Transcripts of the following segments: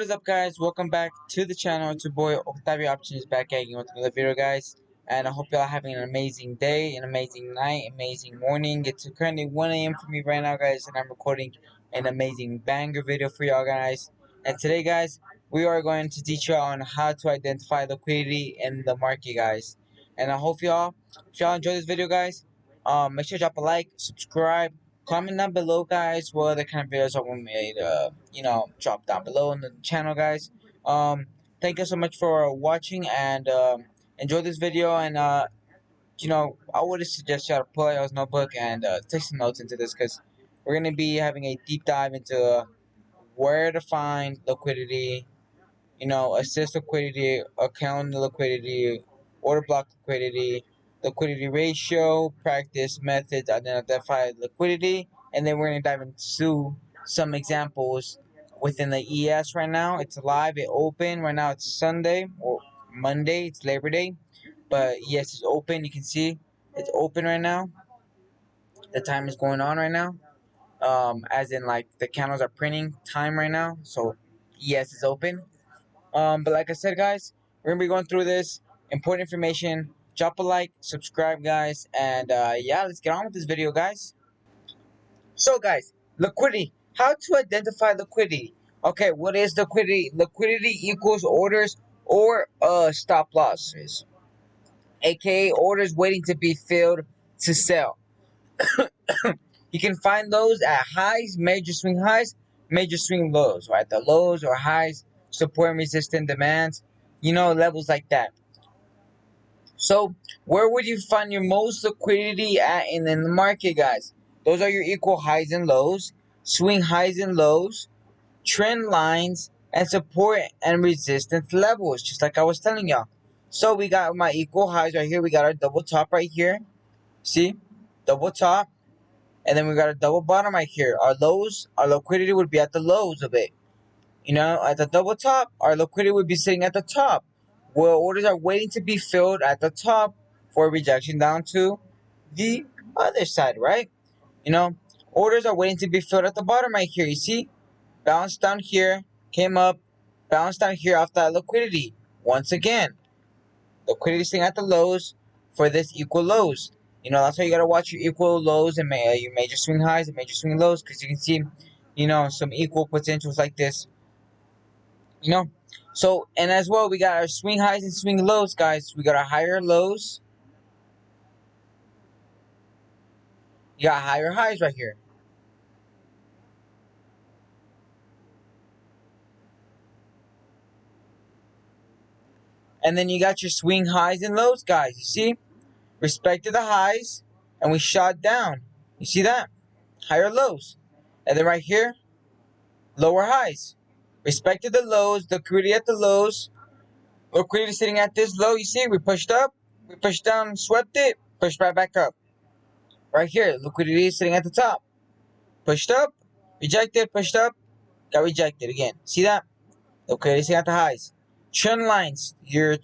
What is up, guys? Welcome back to the channel. It's your boy Octavio Options back again with another video, guys. And I hope y'all having an amazing day, an amazing night, amazing morning. It's currently 1 a.m. for me right now, guys, and I'm recording an amazing banger video for y'all, guys. And today, guys, we are going to teach y'all on how to identify liquidity in the market, guys. And I hope if y'all enjoy this video, guys, make sure to drop a like, subscribe, comment down below, guys, what other kind of videos I want me to, drop down below in the channel, guys. Thank you so much for watching, and enjoy this video. And I would suggest y'all to pull out your notebook and take some notes into this, because we're gonna be having a deep dive into where to find liquidity, assist liquidity, account liquidity, order block liquidity, liquidity ratio, practice methods, identify liquidity, and then we're going to dive into some examples within the ES right now. It's live, it open. Right now it's Sunday or Monday, it's Labor Day, but yes, it's open. You can see it's open right now. The time is going on right now. As in, like, the candles are printing time right now. So yes, it's open. But like I said, guys, we're gonna be going through this important information. Drop a like, subscribe, guys, and yeah, let's get on with this video, guys. So, guys, liquidity. How to identify liquidity? Okay, what is liquidity? Liquidity equals orders or stop losses, aka orders waiting to be filled to sell. You can find those at highs, major swing highs, major swing lows, right? The lows or highs, support and resistance demands, levels like that. So, where would you find your most liquidity at in the market, guys? Those are your equal highs and lows, swing highs and lows, trend lines, and support and resistance levels, just like I was telling y'all. So, we got my equal highs right here. We got our double top right here. See? Double top. And then we got a double bottom right here. Our lows, our liquidity would be at the lows of it. At the double top, our liquidity would be sitting at the top. Where orders are waiting to be filled at the top for rejection down to the other side, right? Orders are waiting to be filled at the bottom right here. You see? Bounced down here, came up, bounced down here off that liquidity. Once again, liquidity sitting at the lows for this equal lows. That's why you gotta watch your equal lows and your major swing highs and major swing lows, because you can see, some equal potentials like this. So, and as well, we got our swing highs and swing lows, guys. We got our higher lows. You got higher highs right here. And then you got your swing highs and lows, guys. You see? Respect to the highs, and we shot down. You see that? Higher lows. And then right here, lower highs. Respect to the lows, liquidity at the lows. Liquidity sitting at this low, you see? We pushed up, we pushed down, swept it, pushed right back up. Right here, liquidity is sitting at the top. Pushed up, rejected, pushed up, got rejected again. See that? Okay, see at the highs. Trend lines.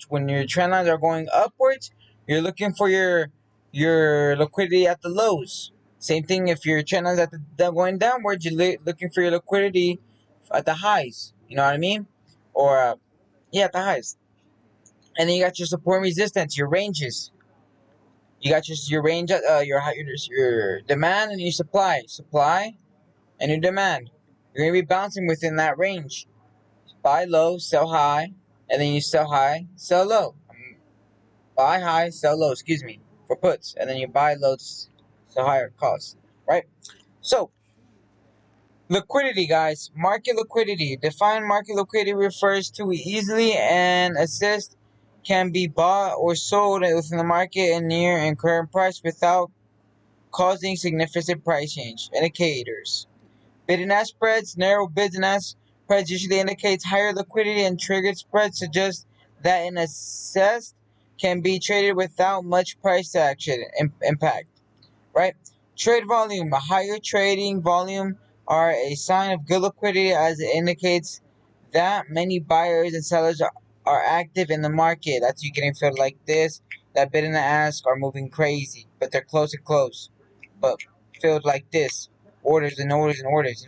When your trend lines are going upwards, you're looking for your liquidity at the lows. Same thing if your trend lines they're going downwards, you're looking for your liquidity at the highs. You know what I mean? Or yeah, at the highs. And then you got your support and resistance, your ranges. You got your range, your demand and your supply and your demand. You're gonna be bouncing within that range. Buy low, sell high, and then you sell high, sell low. Buy high, sell low. Excuse me, for puts, and then you buy low, sell higher costs. Right. So, liquidity, guys. Market liquidity. Define market liquidity refers to easily and assist can be bought or sold within the market and near and current price without causing significant price change. Indicators. Bid and ask spreads. Narrow bids and ask spreads usually indicates higher liquidity, and triggered spreads suggest that an assessed can be traded without much price action impact. Right? Trade volume. A higher trading volume are a sign of good liquidity, as it indicates that many buyers and sellers are active in the market. That's you getting filled like this. That bid and ask are moving crazy, but they're close and close, but filled like this. orders and orders and orders.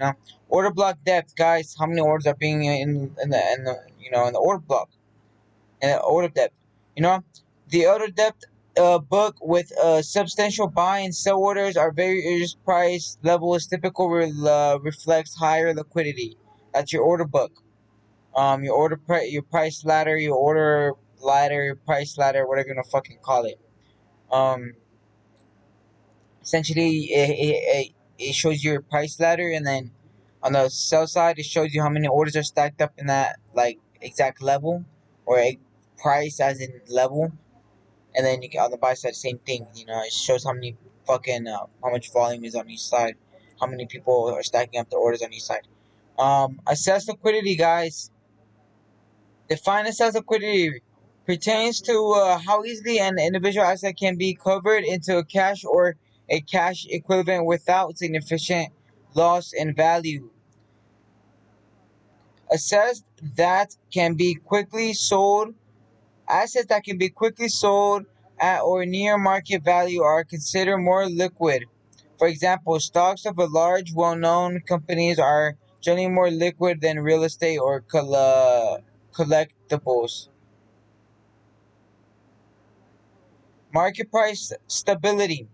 Order block depth, guys. How many orders are being in the order block and order depth? You know, the order depth book with substantial buy and sell orders are various price levels. Typical reflects higher liquidity. That's your order book. Your your price ladder, your order ladder, your price ladder, whatever you wanna fucking call it. Um, Essentially, it shows your price ladder, and then on the sell side, it shows you how many orders are stacked up in that like exact level or a price as in level, and then you can on the buy side, same thing. It shows how many fucking how much volume is on each side, how many people are stacking up the orders on each side. Assess liquidity, guys. Define as liquidity pertains to how easily an individual asset can be converted into a cash or a cash equivalent without significant loss in value. Assets that can be quickly sold, assets that can be quickly sold at or near market value are considered more liquid. For example, stocks of a large, well-known companies are generally more liquid than real estate or collectibles. Market price stability.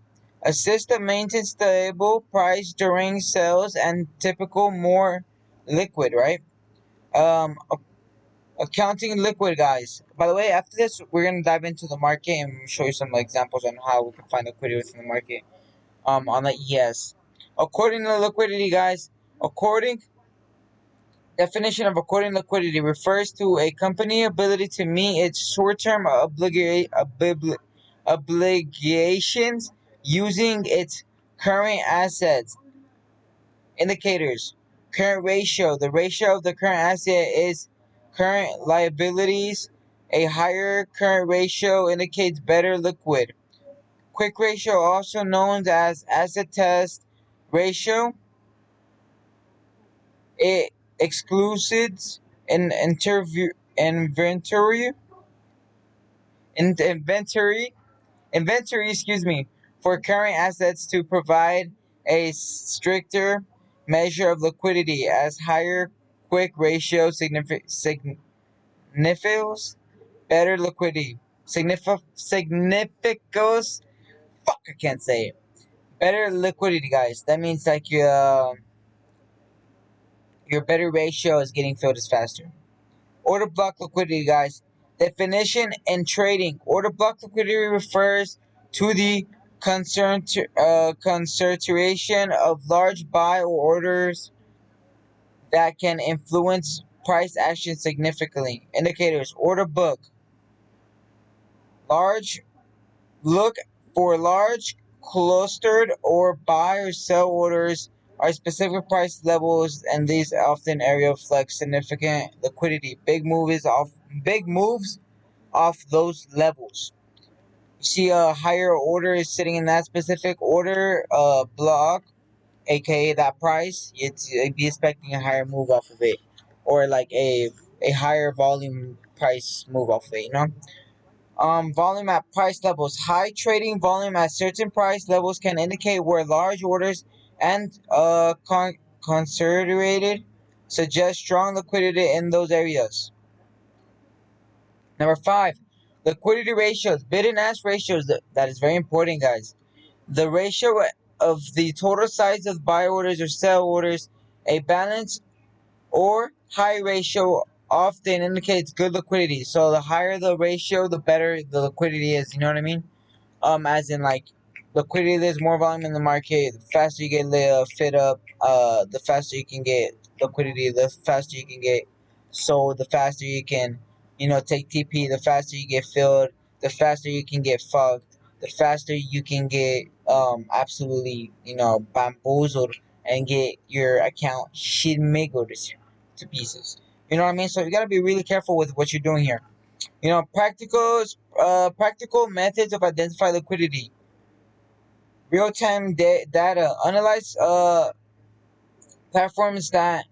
A system maintains stable price during sales and typical more liquid, right? Um, Accounting liquid, guys. By the way, after this, we're gonna dive into the market and show you some examples on how we can find liquidity within the market. On the ES. According to liquidity, guys. According Definition of according liquidity refers to a company ability to meet its short-term obligations using its current assets. Indicators. Current ratio. The ratio of the current asset is current liabilities. A higher current ratio indicates better liquid. Quick ratio, also known as asset test ratio, it excludes an inventory in inventory, excuse me, for current assets to provide a stricter measure of liquidity as higher quick ratio signifies better liquidity. Significos, fuck, I can't say it. Better liquidity, guys. That means like your better ratio is getting filled is faster. Order block liquidity, guys. Definition and trading. Order block liquidity refers to the concentration of large buy or orders that can influence price action significantly. Indicators. Order book. Large. Look for large, clustered, or buy or sell orders are specific price levels, and these often area reflect significant liquidity. Big moves off those levels. You see a higher order is sitting in that specific order block, aka that price. You'd be expecting a higher move off of it, or like a higher volume price move off of it. Volume at price levels. High trading volume at certain price levels can indicate where large orders and concentrated suggest strong liquidity in those areas. Number five, liquidity ratios. Bid and ask ratios. That is very important, guys. The ratio of the total size of buy orders or sell orders, a balance or high ratio often indicates good liquidity. So the higher the ratio, the better the liquidity is. You know what I mean? As in like liquidity, there's more volume in the market. The faster you get fit up, the faster you can get liquidity. The faster you can get sold. The faster you can, take TP. The faster you get filled. The faster you can get fucked. The faster you can get absolutely bamboozled and get your account shitmiggled to pieces. You know what I mean? So you gotta be really careful with what you're doing here. Practical methods of identify liquidity. Real-time data. Platforms that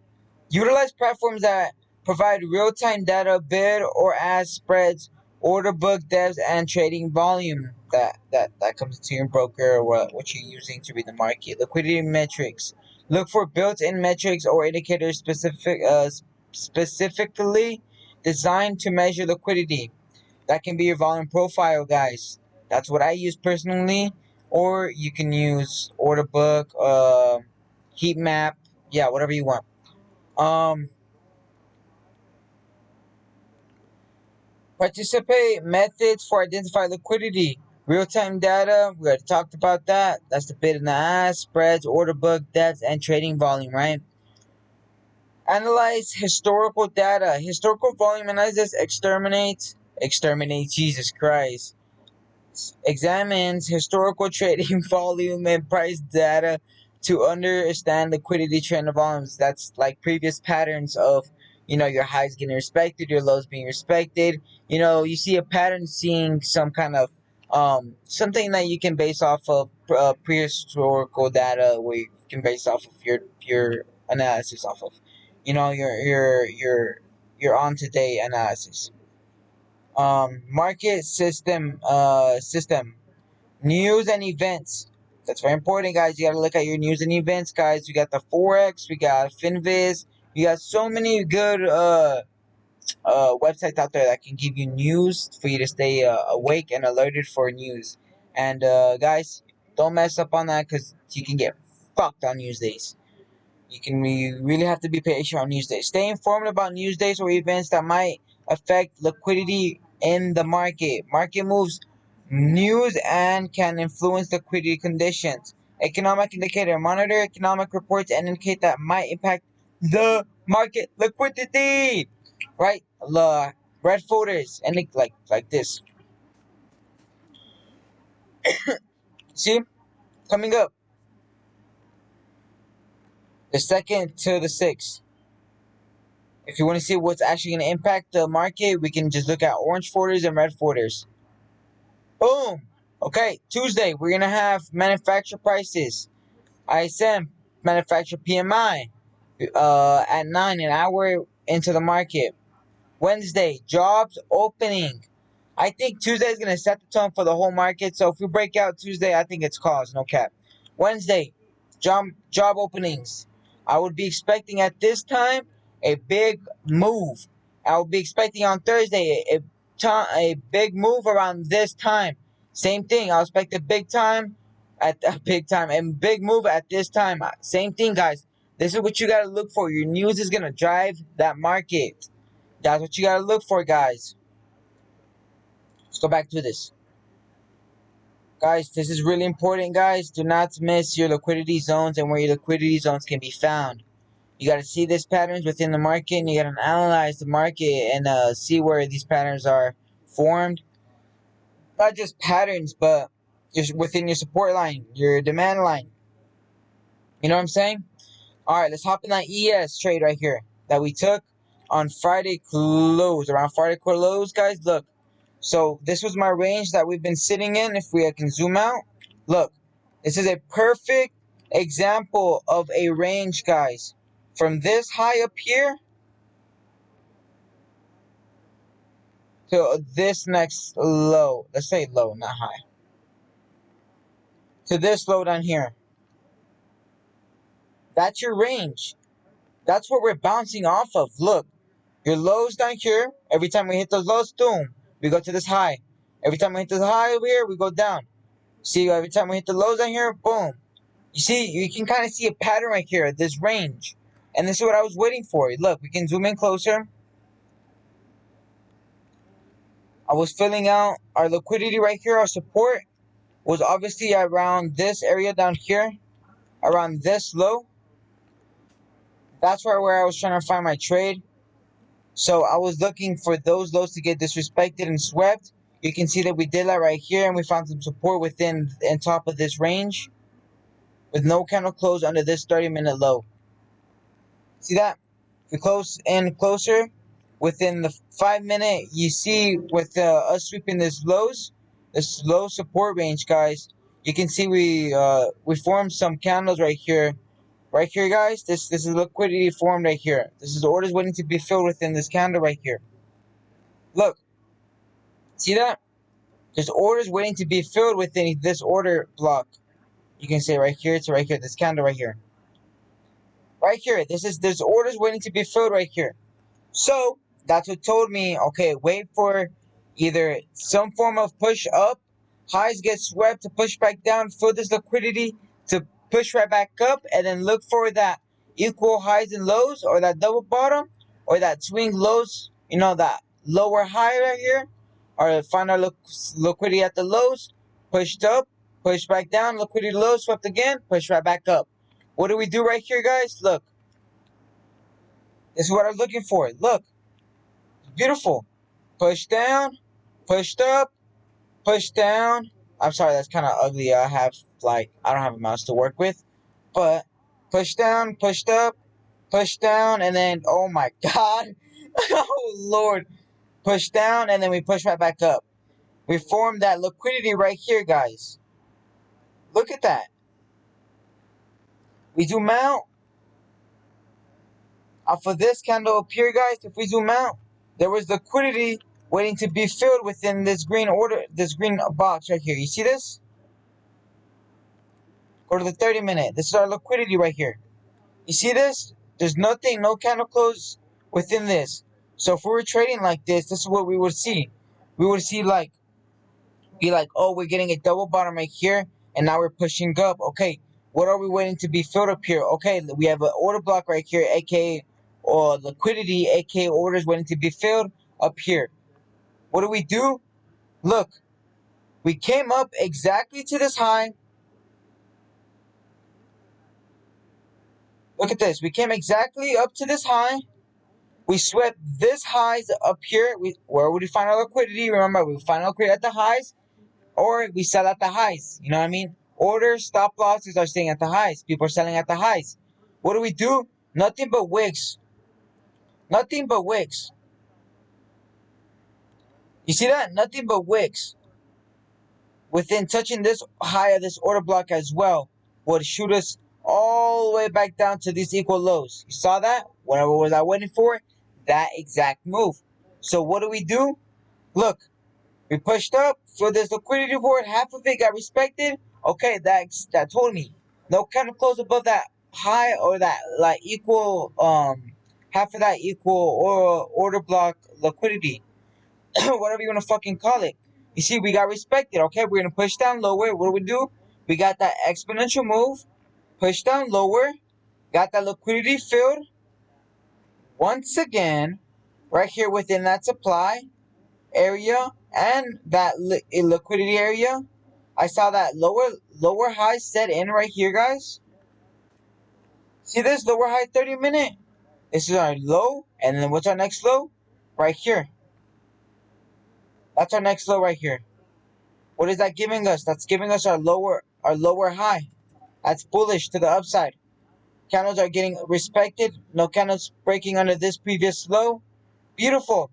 Utilize platforms that provide real-time data, bid or ask spreads, order book depths, and trading volume. That comes to your broker or what you're using to read the market. Liquidity metrics. Look for built-in metrics or indicators specifically designed to measure liquidity. That can be your volume profile, guys. That's what I use personally. Or you can use order book, heat map, yeah, whatever you want. Um, Participate methods for identify liquidity. Real-time data, we already talked about that. That's the bid and the ask, spreads, order book, depth, and trading volume, right? Analyze historical data. Historical volume analysis exterminate Jesus Christ. Examines historical trading volume and price data to understand liquidity trend of volumes. That's like previous patterns of, your highs getting respected, your lows being respected. You see a pattern seeing some kind of something that you can base off of prehistorical data, where you can base off of your analysis off of, your on today analysis. Market system news and events. That's very important, guys. You gotta look at your news and events, guys. We got the Forex, we got Finviz, we got so many good websites out there that can give you news for you to stay awake and alerted for news. And guys, don't mess up on that, because you can get fucked on news days. You really have to be patient on news days. Stay informed about news days or events that might affect liquidity in the market. Market moves news and can influence liquidity conditions. Economic indicator. Monitor economic reports and indicate that might impact the market liquidity. Right? The red folders and like this. See? Coming up. The second to the sixth. If you want to see what's actually going to impact the market, we can just look at orange folders and red folders. Boom. Okay, Tuesday, we're going to have manufacturer prices. ISM, manufacturer PMI, at 9, an hour into the market. Wednesday, jobs opening. I think Tuesday is going to set the tone for the whole market. So if we break out Tuesday, I think it's cause, no cap. Wednesday, job openings. I would be expecting at this time a big move. I would be expecting on Thursday a big move around this time. Same thing. I'll expect a big time at a big time and big move at this time. Same thing, guys. This is what you gotta look for. Your news is gonna drive that market. That's what you gotta look for, guys. Let's go back to this. Guys, this is really important, guys. Do not miss your liquidity zones and where your liquidity zones can be found. You got to see these patterns within the market, and you got to analyze the market and see where these patterns are formed. Not just patterns, but just within your support line, your demand line. You know what I'm saying? All right, let's hop in that ES trade right here that we took on Friday close. Around Friday close, guys, look. So this was my range that we've been sitting in. If we can zoom out, look. This is a perfect example of a range, guys. From this high up here to this next low. Let's say low, not high. To this low down here. That's your range. That's what we're bouncing off of. Look. Your lows down here, every time we hit those lows, boom, we go to this high. Every time we hit this high over here, we go down. See, every time we hit the lows down here, boom. You see, you can kind of see a pattern right here, this range. And this is what I was waiting for. Look, we can zoom in closer. I was filling out our liquidity right here. Our support was obviously around this area down here, around this low. That's where I was trying to find my trade. So I was looking for those lows to get disrespected and swept. You can see that we did that right here, and we found some support within and top of this range with no candle close under this 30-minute low. See that? If we close in closer, within the 5-minute, you see with us sweeping this low support range, guys. You can see we formed some candles right here. Right here, guys, this is liquidity formed right here. This is orders waiting to be filled within this candle right here. Look, see that? There's orders waiting to be filled within this order block. You can say right here to right here, this candle right here. Right here. There's orders waiting to be filled right here. So that's what told me, okay, wait for either some form of push up, highs get swept to push back down, fill this liquidity to push right back up, and then look for that equal highs and lows, or that double bottom, or that swing lows, that lower high right here, or find our liquidity at the lows, pushed up, push back down, liquidity low, swept again, push right back up. What do we do right here, guys? Look, this is what I'm looking for. Look. Beautiful. Push down, pushed up, push down. I'm sorry, that's kind of ugly. I don't have a mouse to work with. But push down, pushed up, push down, and then, oh my God. Oh Lord. Push down, and then we push right back up. We formed that liquidity right here, guys. Look at that. We zoom out. Off of this candle up here, guys, if we zoom out, there was liquidity waiting to be filled within this green box right here. You see this? Go to the 30-minute. This is our liquidity right here. You see this? There's nothing, no candle close within this. So if we were trading like this is what we would see. We would see be like, oh, we're getting a double bottom right here, and now we're pushing up. Okay, what are we waiting to be filled up here? Okay, we have an order block right here, aka or liquidity, aka orders waiting to be filled up here. What do we do? Look, we came up exactly to this high. Look at this. We came exactly up to this high. We swept this highs up here. Where would we find our liquidity? Remember, we find our liquidity at the highs, or we sell at the highs. You know what I mean? Orders, stop losses are staying at the highs. People are selling at the highs. What do? Nothing but wicks. Nothing but wicks. You see that? Nothing but wicks. Within touching this high of this order block as well would shoot us all the way back down to these equal lows. You saw that? Whatever was I waiting for? That exact move. So what do? Look, we pushed up, so this liquidity board, half of it got respected. Okay, that told me no kind of close above that high, or that like equal half of that equal or order block liquidity. Whatever you want to fucking call it. You see, we got respected. Okay, we're gonna push down lower. What do? We got that exponential move, push down lower, got that liquidity filled once again right here within that supply area and that liquidity area. I saw that lower high set in right here, guys. See this lower high 30-minute? This is our low, and then what's our next low? Right here. That's our next low right here. What is that giving us? That's giving us our lower high. That's bullish to the upside. Candles are getting respected. No candles breaking under this previous low. Beautiful.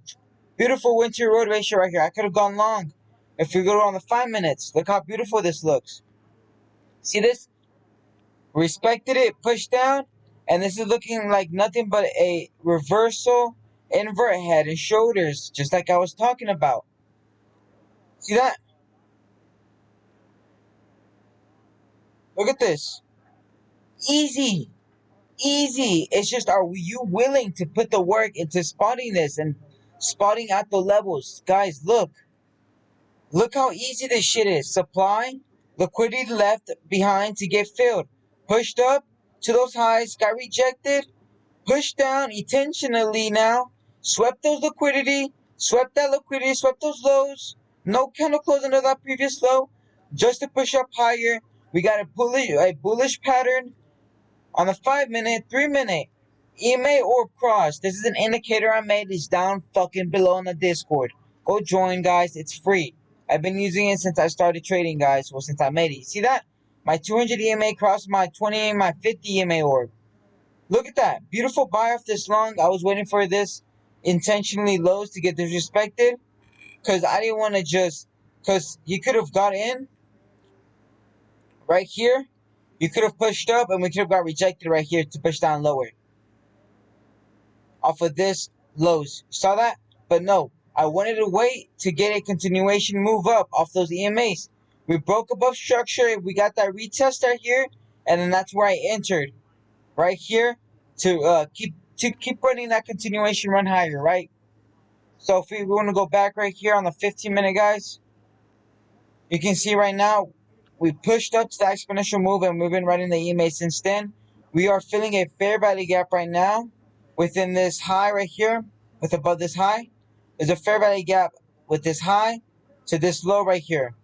Beautiful winter road ratio right here. I could have gone long. If we go on the 5 minutes, look how beautiful this looks. See this? Respected it, pushed down, and this is looking like nothing but a reversal, invert head and shoulders, just like I was talking about. See that? Look at this. Easy. Easy. It's just, are you willing to put the work into spotting this and spotting out the levels? Guys, look. Look how easy this shit is. Supply, liquidity left behind to get filled. Pushed up to those highs, got rejected. Pushed down intentionally now. Swept those liquidity. Swept that liquidity. Swept those lows. No candle close under that previous low. Just to push up higher. We got a bullish pattern on the 5 minute, 3 minute. EMA orb cross. This is an indicator I made. It's down fucking below in the Discord. Go join, guys. It's free. I've been using it since I started trading, guys. Well, since I made it. You see that? My 200 EMA crossed my 20, my 50 EMA orb. Look at that. Beautiful buy off this long. I was waiting for this intentionally lows to get disrespected. Because I didn't want to just... Because you could have got in right here. You could have pushed up and we could have got rejected right here to push down lower. Off of this lows. Saw that? But no. I wanted to wait to get a continuation move up off those EMAs. We broke above structure. We got that retest right here. And then that's where I entered. Right here. to keep running that continuation run higher, right? So if we want to go back right here on the 15-minute, guys, you can see right now we pushed up to the exponential move and we've been running the EMA since then. We are filling a fair value gap right now within this high right here, with above this high. There's a fair value gap with this high to this low right here.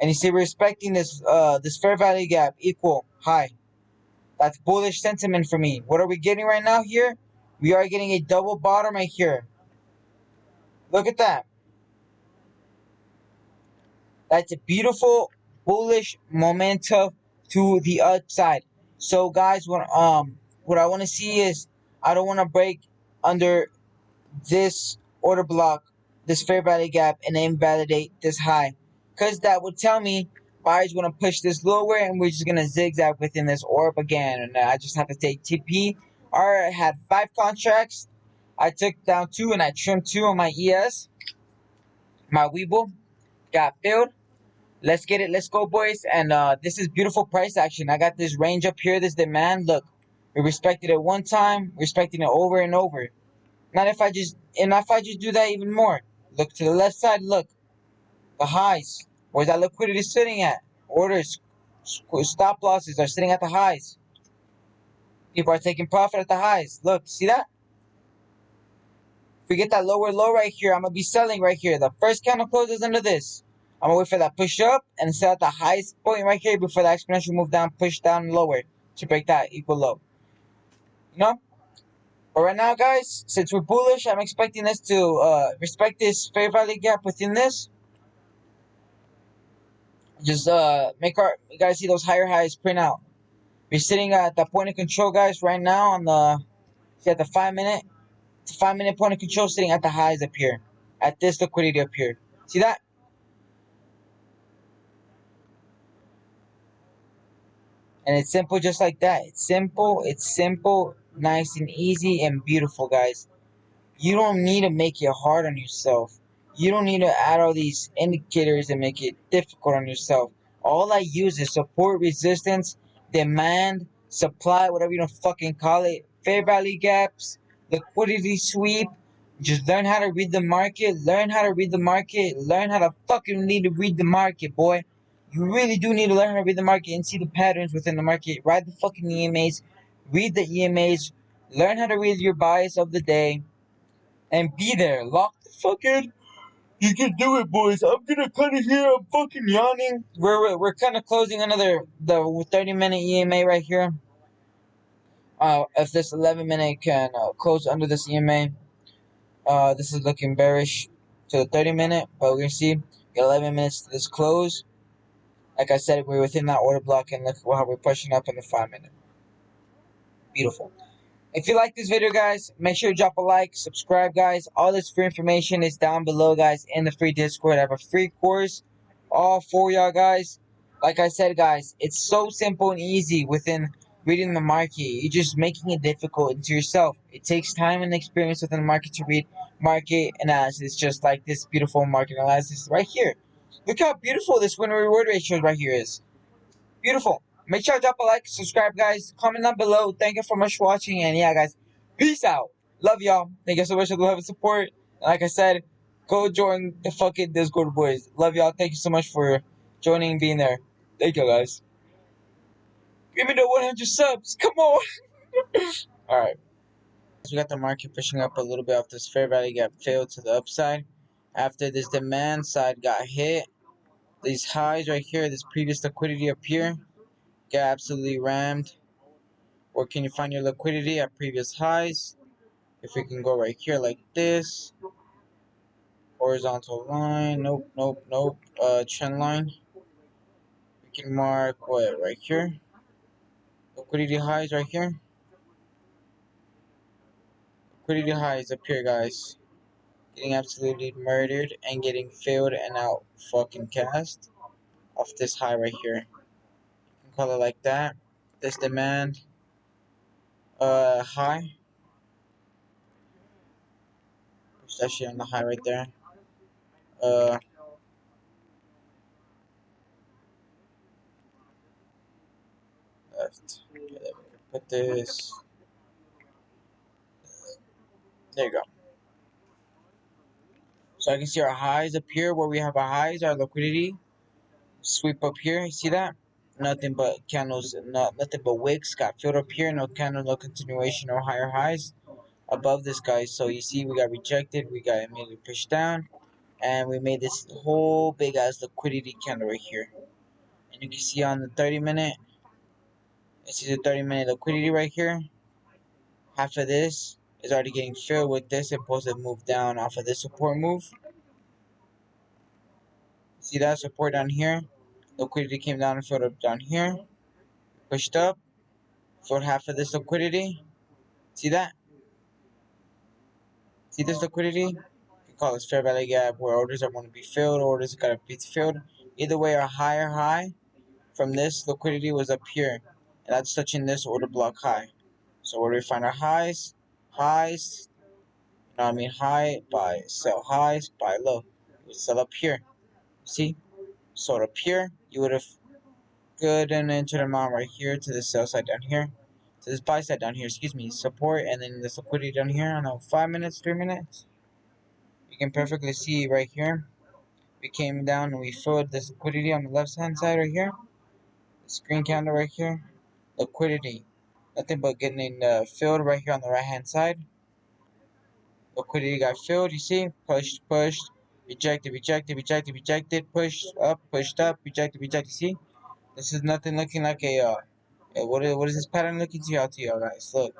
And you see we're expecting this fair value gap equal high. That's bullish sentiment for me. What are we getting right now here? We are getting a double bottom right here. Look at that. That's a beautiful bullish momentum to the upside. So guys, what I want to see is I don't want to break under this order block, this fair value gap, and invalidate this high, because that would tell me buyers want to push this lower and we're just gonna zigzag within this orb again, and I just have to take TP. I had 5 contracts. I took down 2 and I trimmed 2 on my ES. My Weeble got filled. Let's get it. Let's go, boys. And this is beautiful price action. I got this range up here, this demand. Look, we respected it one time, respecting it over and over. Not if I just do that even more. Look to the left side. Look, the highs. Where's that liquidity sitting at? Orders, stop losses are sitting at the highs. People are taking profit at the highs. Look, see that? If we get that lower low right here, I'm gonna be selling right here. The first candle closes under this. I'm gonna wait for that push up and sell at the highest point right here before the exponential move down, push down lower to break that equal low. You know? But right now, guys, since we're bullish, I'm expecting this to respect this fair value gap within this. Just make our, you guys see those higher highs print out. We're sitting at the point of control, guys, right now on the, see at the 5 minute. It's a 5 minute point of control sitting at the highs up here. At this liquidity up here. See that? And it's simple just like that. It's simple, nice and easy and beautiful, guys. You don't need to make it hard on yourself. You don't need to add all these indicators and make it difficult on yourself. All I use is support, resistance, demand, supply, whatever you don't fucking call it, fair value gaps, liquidity sweep. Just learn how to read the market. Learn how to read the market. Learn how to fucking need to read the market, boy. You really do need to learn how to read the market and see the patterns within the market. Ride the fucking EMAs. Read the EMAs. Learn how to read your bias of the day and be there. Lock the fuck in. You can do it, boys. I'm gonna cut it here. I'm fucking yawning. We're kind of closing another the 30-minute EMA right here. If this 11-minute can close under this EMA, this is looking bearish to the 30-minute, but we're gonna see. Got 11 minutes to this close. Like I said, we're within that order block, and look how we're pushing up in the 5-minute. Beautiful. If you like this video, guys, make sure to drop a like, subscribe, guys. All this free information is down below, guys, in the free Discord. I have a free course all for y'all, guys. Like I said, guys, it's so simple and easy within reading the market. You're just making it difficult to yourself. It takes time and experience within the market to read market analysis, just like this beautiful market analysis right here. Look how beautiful this win reward ratio right here is. Beautiful. Make sure to drop a like, subscribe, guys. Comment down below. Thank you so much for watching. And yeah, guys, peace out. Love y'all. Thank you so much for the love and support. And like I said, go join the fucking Discord, boys. Love y'all. Thank you so much for joining and being there. Thank you, guys. Give me the 100 subs. Come on. Alright. So we got the market pushing up a little bit after this fair value gap failed to the upside. After this demand side got hit, these highs right here, this previous liquidity up here, got absolutely rammed. Or can you find your liquidity at previous highs? If we can go right here like this. Horizontal line. Nope, nope, nope. Trend line. We can mark what right here? Liquidity highs right here. Liquidity highs up here, guys. Getting absolutely murdered and getting failed and out fucking cast off this high right here. You can call it like that. This demand high. It's actually on the high right there. Uh Left. Okay, then we can put this There you go. So I can see our highs up here where we have our highs, our liquidity sweep up here. You see that? Nothing but candles, nothing but wicks got filled up here. No candle, no continuation, no higher highs above this guy. So you see, we got rejected. We got immediately pushed down, and we made this whole big ass liquidity candle right here. And you can see on the 30-minute, you see the 30-minute liquidity right here. Half of this is already getting filled with this impulsive move down off of this support move. See that support down here? Liquidity came down and filled up down here. Pushed up. Filled half of this liquidity. See that? See this liquidity? We call this fair value gap where orders are going to be filled, orders gotta be filled. Either way, our higher high from this liquidity was up here. And that's touching this order block high. So where do we find our highs? Highs, you know what I mean? High, buy, sell highs, buy low. We sell up here. See? Sold up here. You would have good and entered amount right here to the sell side down here. To this buy side down here, excuse me, support, and then this liquidity down here. I don't know, 5 minutes, 3 minutes. You can perfectly see right here. We came down and we filled this liquidity on the left hand side right here. This green candle right here. Liquidity. Nothing but getting filled right here on the right hand side. Liquidity got filled, you see? Pushed, pushed. Rejected, rejected, rejected, rejected. Pushed up, rejected, rejected. See? This is nothing looking like what is this pattern looking to y'all guys? Look.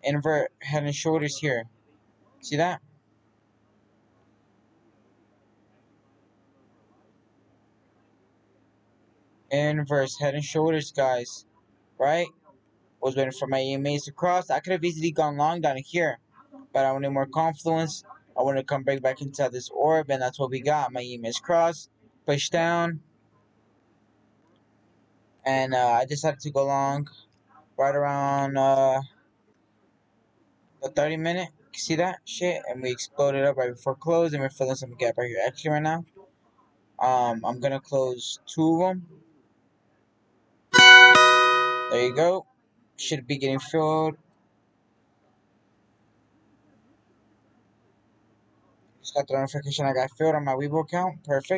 Invert head and shoulders here. See that? Inverse head and shoulders, guys. Right? Was waiting for my EMAs to cross. I could have easily gone long down here, but I wanted more confluence. I wanted to come break back inside this orb, and that's what we got. My EMAs crossed, push down, and I decided to go long right around the 30-minute. See that shit? And we exploded up right before close, and we're filling some gap right here. Actually, right now, I'm gonna close 2 of them. There you go. Should be getting filled. Just got the notification I got filled on my Weibo account. Perfect.